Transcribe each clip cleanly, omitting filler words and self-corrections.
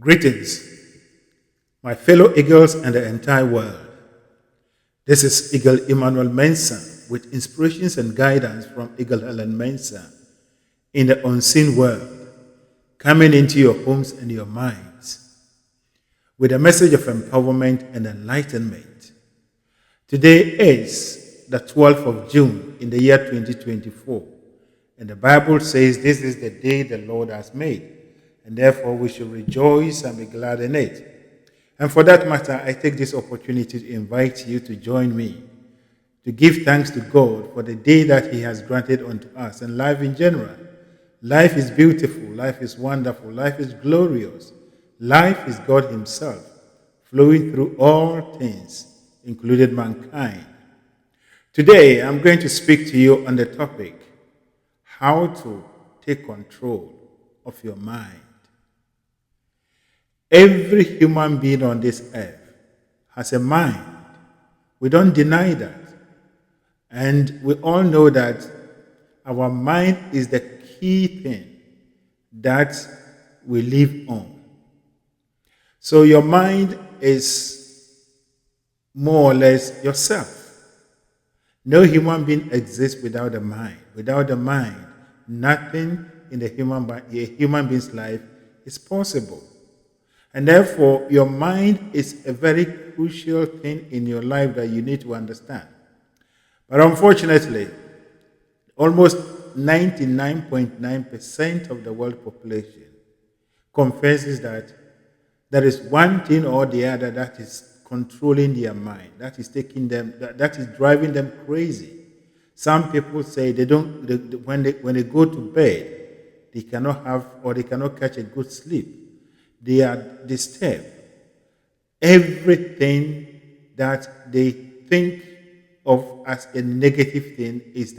Greetings, my fellow eagles and the entire world. This is Eagle Emmanuel Mensah with inspirations and guidance from Eagle Helen Mensah in the unseen world, coming into your homes and your minds with a message of empowerment and enlightenment. Today is the 12th of June in the year 2024, and the Bible says this is the day the Lord has made, and therefore we should rejoice and be glad in it. And for that matter, I take this opportunity to invite you to join me to give thanks to God for the day that He has granted unto us and life in general. Life is beautiful, life is wonderful, life is glorious. Life is God Himself, flowing through all things, including mankind. Today, I'm going to speak to you on the topic, how to take control of your mind. Every human being on this earth has a mind. We don't deny that. And we all know that our mind is the key thing that we live on. So your mind is more or less yourself. No human being exists without a mind. Without the mind, nothing in a human being's life is possible. And therefore, your mind is a very crucial thing in your life that you need to understand. But unfortunately, almost 99.9% of the world population confesses that there is one thing or the other that is controlling their mind, that is taking them, that is driving them crazy. Some people say when they go to bed, they cannot have or they cannot catch a good sleep. They are disturbed. Everything that they think of as a negative thing is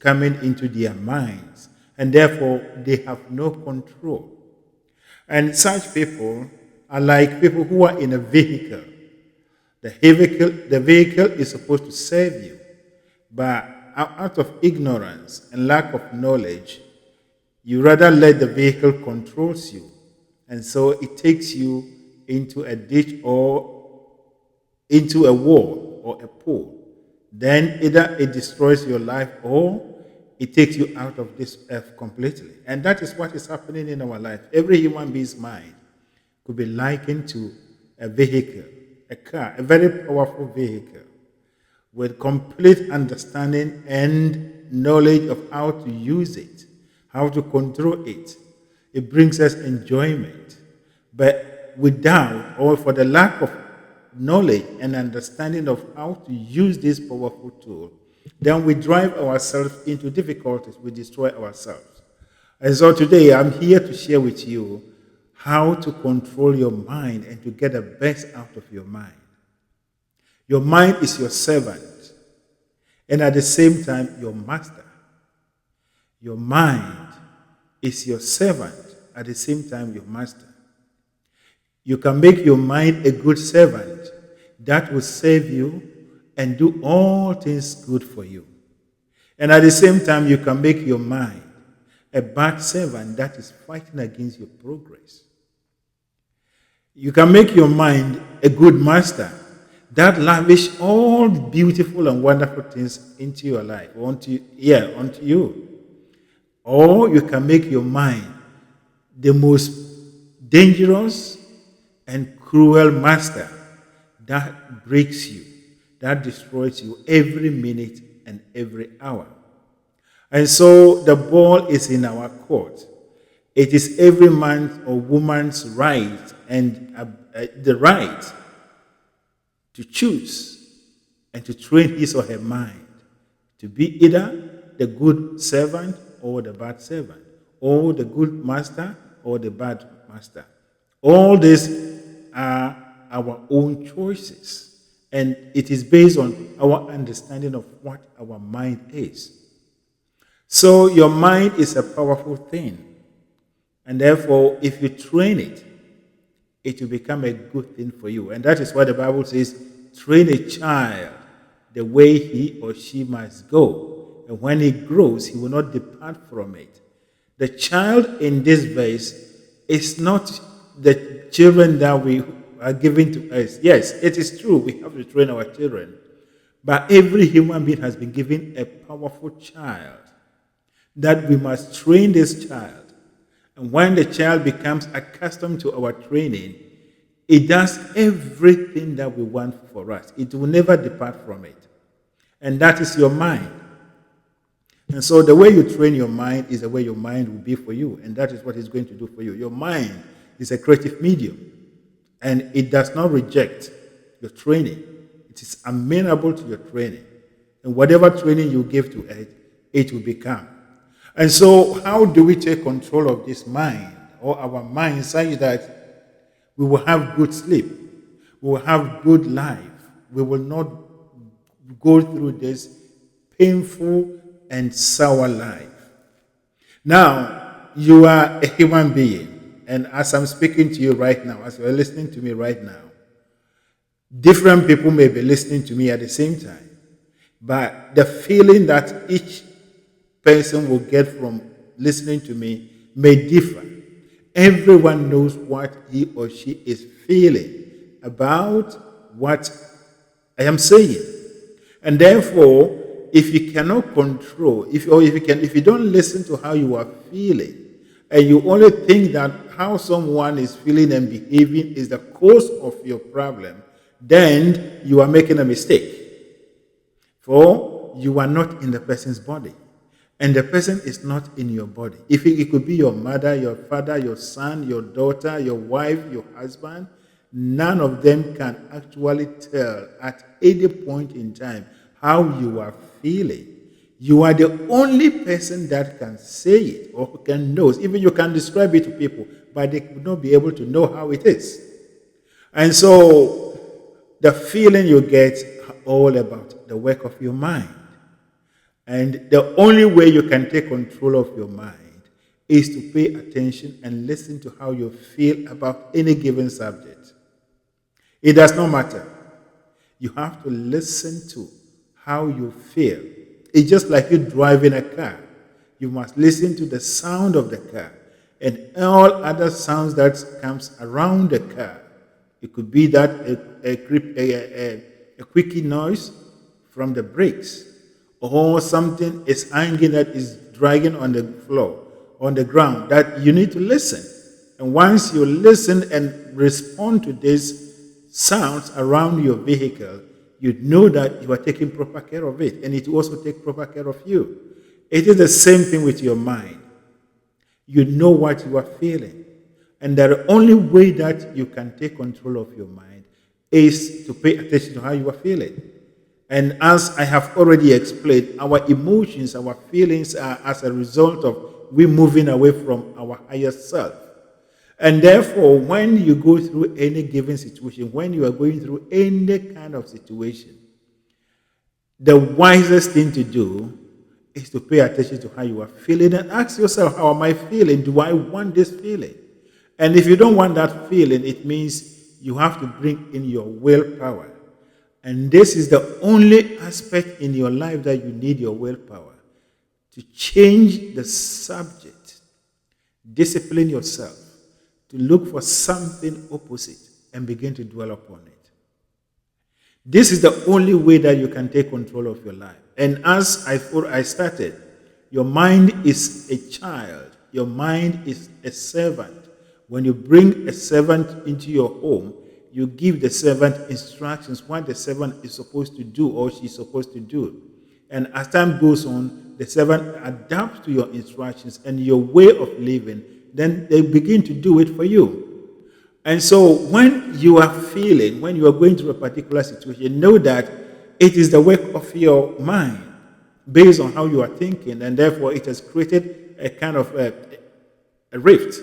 coming into their minds, and therefore they have no control. And such people are like people who are in a vehicle. The vehicle is supposed to serve you, but out of ignorance and lack of knowledge, you rather let the vehicle controls you. And so it takes you into a ditch or into a wall or a pole. Then either it destroys your life or it takes you out of this earth completely. And that is what is happening in our life. Every human being's mind could be likened to a vehicle, a car, a very powerful vehicle with complete understanding and knowledge of how to use it, how to control it. It brings us enjoyment. But without or for the lack of knowledge and understanding of how to use this powerful tool, then we drive ourselves into difficulties. We destroy ourselves. And so today I'm here to share with you how to control your mind and to get the best out of your mind. Your mind is your servant and at the same time your master. Your mind is your servant, at the same time your master. You can make your mind a good servant that will serve you and do all things good for you. And at the same time, you can make your mind a bad servant that is fighting against your progress. You can make your mind a good master that lavish all beautiful and wonderful things into your life, onto you. Or you can make your mind the most dangerous and cruel master that breaks you, that destroys you every minute and every hour. And so the ball is in our court. It is every man or woman's right and the right to choose and to train his or her mind to be either the good servant or the bad servant, or the good master or the bad master. All these are our own choices, and it is based on our understanding of what our mind is. So your mind is a powerful thing, and therefore if you train it, it will become a good thing for you. And that is why the Bible says, train a child the way he or she must go. And when he grows, he will not depart from it. The child in this verse is not the children that we are given to us. Yes, it is true. We have to train our children. But every human being has been given a powerful child that we must train this child. And when the child becomes accustomed to our training, it does everything that we want for us. It will never depart from it. And that is your mind. And so the way you train your mind is the way your mind will be for you. And that is what it's going to do for you. Your mind is a creative medium. And it does not reject your training. It is amenable to your training. And whatever training you give to it, it will become. And so how do we take control of this mind or our mind such that we will have good sleep, we will have good life, we will not go through this painful and sour life? Now, you are a human being, and as I'm speaking to you right now, as you're listening to me right now, different people may be listening to me at the same time, but the feeling that each person will get from listening to me may differ. Everyone knows what he or she is feeling about what I am saying. And therefore, if you cannot control, if you don't listen to how you are feeling, and you only think that how someone is feeling and behaving is the cause of your problem, then you are making a mistake. For you are not in the person's body. And the person is not in your body. If it could be your mother, your father, your son, your daughter, your wife, your husband, none of them can actually tell at any point in time how you are feeling. You are the only person that can say it or can know. Even you can describe it to people, but they would not be able to know how it is. And so the feeling you get are all about the work of your mind. And the only way you can take control of your mind is to pay attention and listen to how you feel about any given subject. It does not matter. You have to listen to how you feel. It's just like you driving a car. You must listen to the sound of the car and all other sounds that comes around the car. It could be that a quickie noise from the brakes, or something is hanging that is dragging on the floor, on the ground, that you need to listen. And once you listen and respond to these sounds around your vehicle, you know that you are taking proper care of it, and it will also take proper care of you. It is the same thing with your mind. You know what you are feeling. And the only way that you can take control of your mind is to pay attention to how you are feeling. And as I have already explained, our emotions, our feelings are as a result of we moving away from our higher self. And therefore, when you go through any given situation, when you are going through any kind of situation, the wisest thing to do is to pay attention to how you are feeling and ask yourself, how am I feeling? Do I want this feeling? And if you don't want that feeling, it means you have to bring in your willpower. And this is the only aspect in your life that you need your willpower to change the subject. Discipline yourself to look for something opposite and begin to dwell upon it. This is the only way that you can take control of your life. And as I started, your mind is a child. Your mind is a servant. When you bring a servant into your home, you give the servant instructions, what the servant is supposed to do or she's supposed to do. And as time goes on, the servant adapts to your instructions and your way of living. Then they begin to do it for you. And so when you are feeling, when you are going through a particular situation, know that it is the work of your mind based on how you are thinking. And therefore, it has created a kind of a rift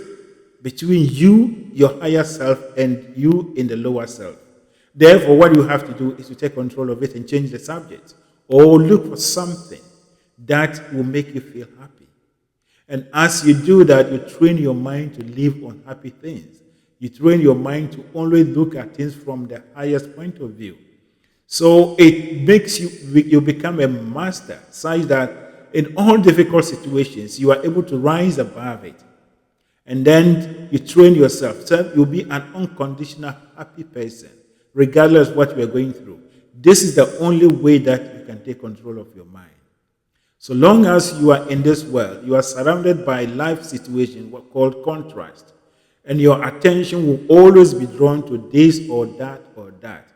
between you, your higher self, and you in the lower self. Therefore, what you have to do is to take control of it and change the subject, or look for something that will make you feel happy. And as you do that, you train your mind to live on happy things. You train your mind to only look at things from the highest point of view. So it makes you become a master, such that in all difficult situations, you are able to rise above it And then you train yourself. So you'll be an unconditional happy person, regardless of what you are going through. This is the only way that you can take control of your mind. So long as you are in this world, you are surrounded by life situations what called contrast. And your attention will always be drawn to this or that or that.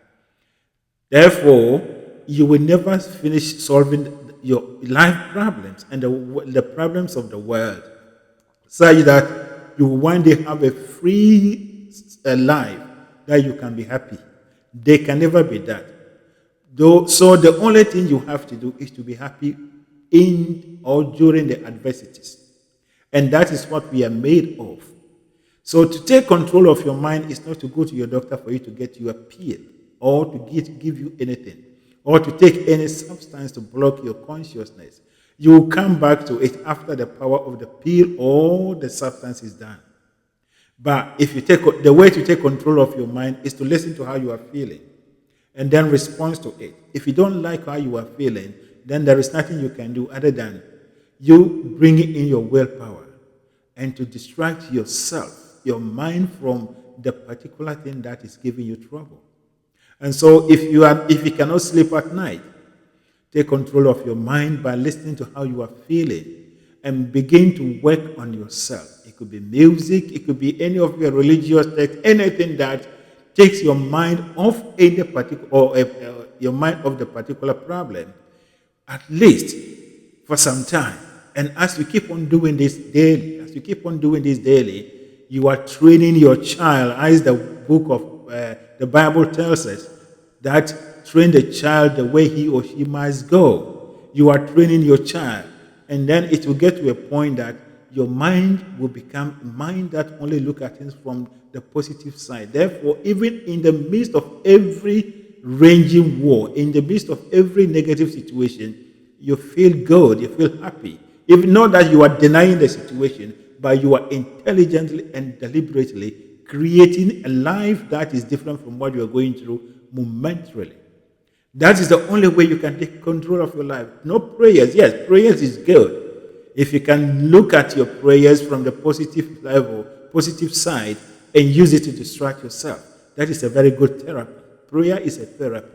Therefore, you will never finish solving your life problems and the problems of the world, such that you will one day have a free life that you can be happy. They can never be that. Though, so the only thing you have to do is to be happy in or during the adversities. And that is what we are made of. So to take control of your mind is not to go to your doctor for you to get you a pill or to give you anything or to take any substance to block your consciousness. You will come back to it after the power of the pill or the substance is done. But if you take the way to take control of your mind is to listen to how you are feeling and then respond to it. If you don't like how you are feeling, then there is nothing you can do other than you bringing in your willpower and to distract yourself, your mind from the particular thing that is giving you trouble. And so if you cannot sleep at night, take control of your mind by listening to how you are feeling and begin to work on yourself. It could be music, it could be any of your religious text, anything that takes your mind off any particular or your mind off the particular problem, at least for some time. And as you keep on doing this daily, you are training your child, as the book of the Bible tells us, that train the child the way he or she must go. You are training your child. And then it will get to a point that your mind will become a mind that only look at things from the positive side. Therefore, even in the midst of every raging war, in the midst of every negative situation, you feel good, you feel happy. Even not that you are denying the situation, but you are intelligently and deliberately creating a life that is different from what you are going through momentarily. That is the only way you can take control of your life. No prayers. Yes, prayers is good. If you can look at your prayers from the positive level, positive side, and use it to distract yourself, that is a very good therapy. Prayer is a therapy.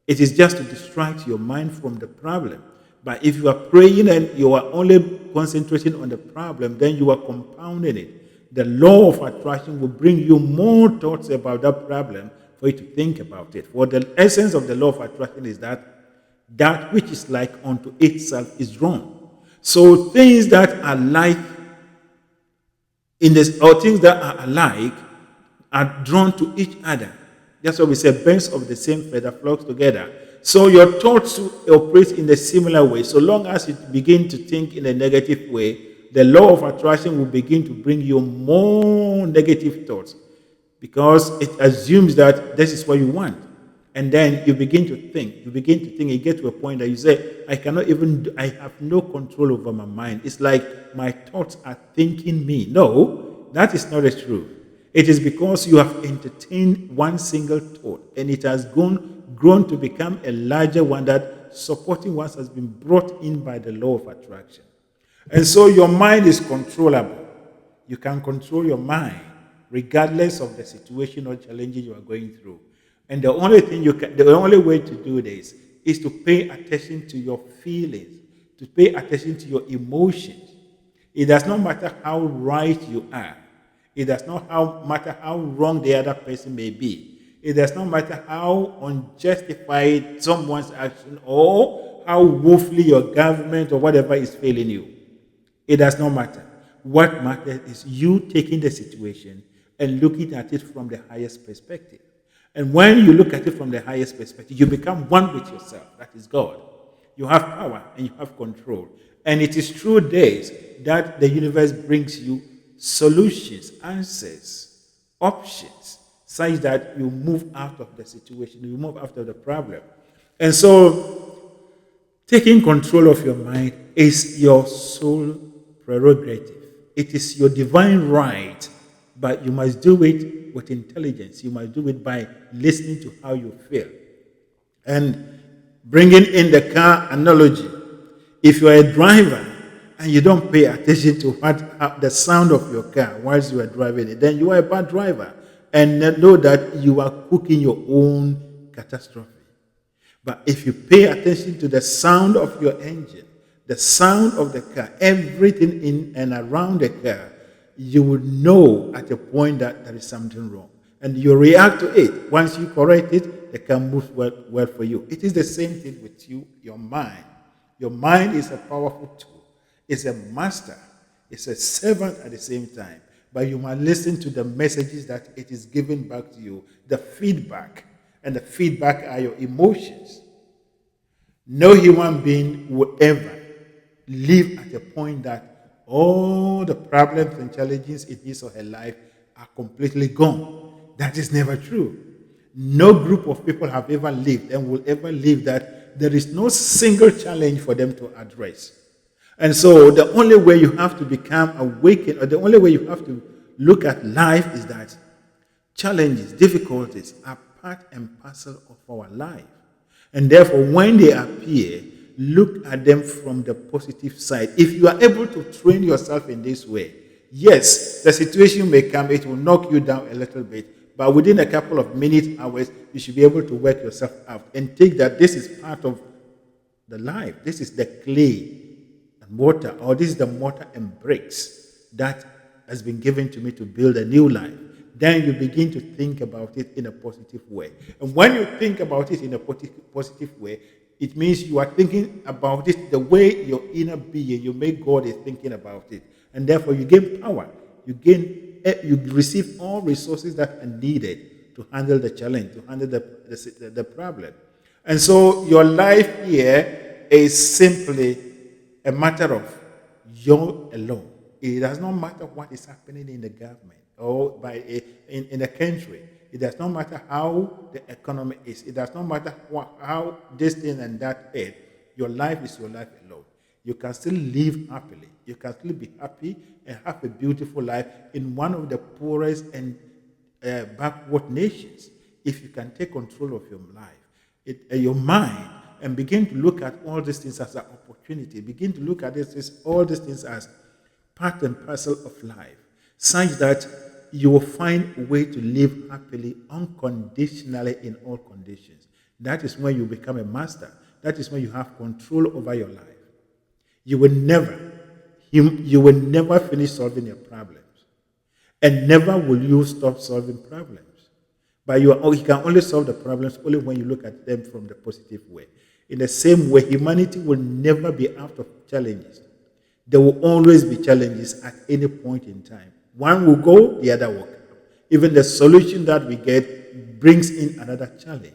It is just to distract your mind from the problem. But if you are praying and you are only concentrating on the problem, then you are compounding it. The law of attraction will bring you more thoughts about that problem for you to think about it. For the essence of the law of attraction is that which is like unto itself is wrong. So things that are like in this, or things that are alike are drawn to each other. That's why we say birds of the same feather flock together. So your thoughts operate in a similar way. So long as you begin to think in a negative way, the law of attraction will begin to bring you more negative thoughts because it assumes that this is what you want. And then you begin to think. You get to a point that you say, I have no control over my mind. It's like my thoughts are thinking me. No, that is not the truth. It is because you have entertained one single thought and it has grown to become a larger one that supporting what has been brought in by the law of attraction. And so your mind is controllable. You can control your mind regardless of the situation or challenges you are going through. And the only way to do this is to pay attention to your feelings, to pay attention to your emotions. It does not matter how right you are. It does not matter how wrong the other person may be. It does not matter how unjustified someone's action or how woefully your government or whatever is failing you. It does not matter. What matters is you taking the situation and looking at it from the highest perspective. And when you look at it from the highest perspective, you become one with yourself. That is God. You have power and you have control. And it is through this that the universe brings you solutions, answers, options, such that you move out of the situation, you move out of the problem. And so, taking control of your mind is your sole prerogative. It is your divine right, but you must do it with intelligence. You must do it by listening to how you feel. And bringing in the car analogy, if you are a driver and you don't pay attention to the sound of your car whilst you are driving it, then you are a bad driver. And know that you are cooking your own catastrophe. But if you pay attention to the sound of your engine, the sound of the car, everything in and around the car, you will know at a point that there is something wrong. And you react to it. Once you correct it, the car moves well for you. It is the same thing with you, your mind. Your mind is a powerful tool. It's a master. It's a servant at the same time. But you must listen to the messages that it is giving back to you, the feedback. And the feedback are your emotions. No human being will ever live at a point that all the problems and challenges in his or her life are completely gone. That is never true. No group of people have ever lived and will ever live that there is no single challenge for them to address. And so the only way you have to become awakened, or the only way you have to look at life, is that challenges, difficulties are part and parcel of our life. And therefore, when they appear, look at them from the positive side. If you are able to train yourself in this way, yes, the situation may come, it will knock you down a little bit, but within a couple of minutes, hours, you should be able to work yourself out and take that this is part of the life. This is the clay and mortar, or this is the mortar and bricks that has been given to me to build a new life. Then you begin to think about it in a positive way. And when you think about it in a positive way, it means you are thinking about it the way your inner being, you make God is thinking about it. And therefore you gain power. You receive all resources that are needed to handle the challenge, to handle the problem. And so your life here is simply a matter of you alone. It does not matter what is happening in the government or in the country. It does not matter how the economy is. It does not matter how this thing and that is. Your life is your life alone. You can still live happily. You can still be happy and have a beautiful life in one of the poorest and backward nations. If you can take control of your life, your mind, and begin to look at all these things as an opportunity. Begin to look at all these things as part and parcel of life, such that you will find a way to live happily, unconditionally in all conditions. That is when you become a master. That is when you have control over your life. You will never finish solving your problems. And never will you stop solving problems. But you can only solve the problems only when you look at them from the positive way. In the same way, humanity will never be out of challenges. There will always be challenges at any point in time. One will go, the other will come. Even the solution that we get brings in another challenge.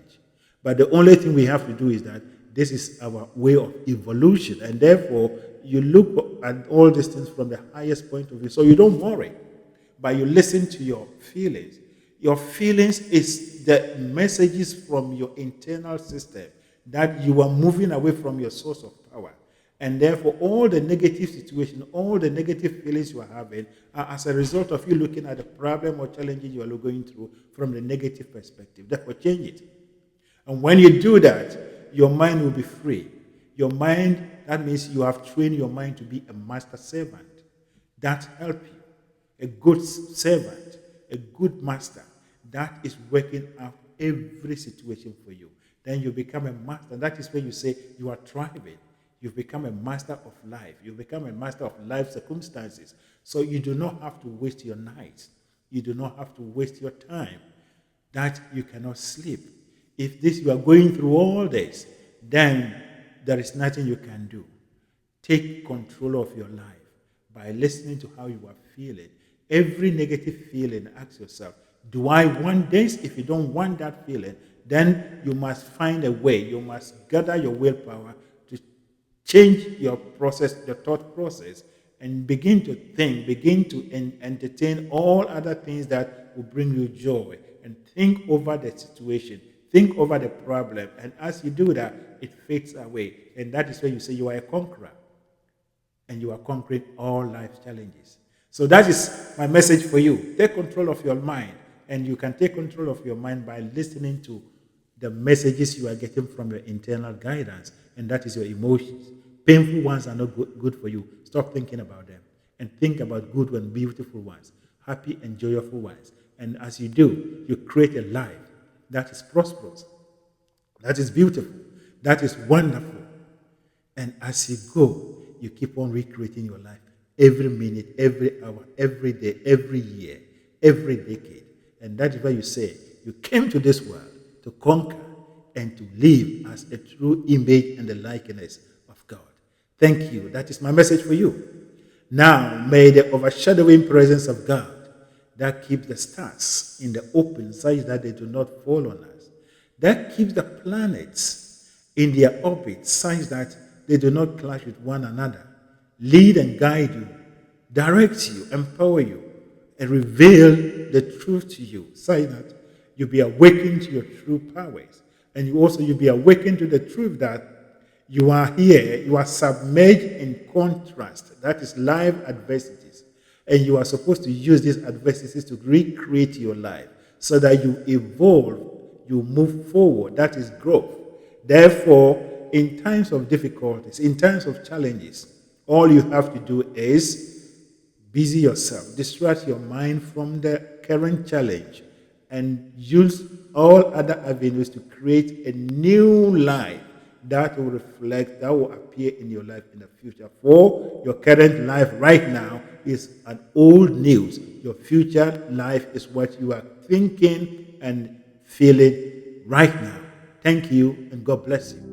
But the only thing we have to do is that this is our way of evolution. And therefore, you look at all these things from the highest point of view. So you don't worry, but you listen to your feelings. Your feelings is the messages from your internal system that you are moving away from your source of power. And therefore, all the negative situations, all the negative feelings you are having are as a result of you looking at the problem or challenges you are going through from the negative perspective. Therefore, change it. And when you do that, your mind will be free. Your mind, that means you have trained your mind to be a master servant. That helps you. A good servant, a good master, that is working out every situation for you. Then you become a master. That is where you say you are thriving. You've become a master of life. You've become a master of life circumstances. So you do not have to waste your nights. You do not have to waste your time. That you cannot sleep. If you are going through all this, then there is nothing you can do. Take control of your life by listening to how you are feeling. Every negative feeling, ask yourself, do I want this? If you don't want that feeling, then you must find a way. You must gather your willpower to change your process, your thought process, and begin to think, begin to entertain all other things that will bring you joy, and think over the situation, think over the problem, and as you do that, it fades away. And that is where you say you are a conqueror, and you are conquering all life's challenges. So that is my message for you. Take control of your mind, and you can take control of your mind by listening to the messages you are getting from your internal guidance, and that is your emotions. Painful ones are not good for you. Stop thinking about them and think about good and beautiful ones, happy and joyful ones. And as you do, you create a life that is prosperous, that is beautiful, that is wonderful. And as you go, you keep on recreating your life every minute, every hour, every day, every year, every decade. And that is why you say you came to this world to conquer and to live as a true image and the likeness of God. Thank you. That is my message for you. Now, may the overshadowing presence of God that keeps the stars in the open such that they do not fall on us, that keeps the planets in their orbit such that they do not clash with one another, lead and guide you, direct you, empower you, and reveal the truth to you, such that you be awakened to your true powers. And you be awakened to the truth that you are here, you are submerged in contrast, that is life adversities. And you are supposed to use these adversities to recreate your life so that you evolve, you move forward. That is growth. Therefore, in times of difficulties, in times of challenges, all you have to do is busy yourself, distract your mind from the current challenge, and use all other avenues to create a new life that will reflect, that will appear in your life in the future. For your current life right now is an old news. Your future life is what you are thinking and feeling right now. Thank you, and God bless you.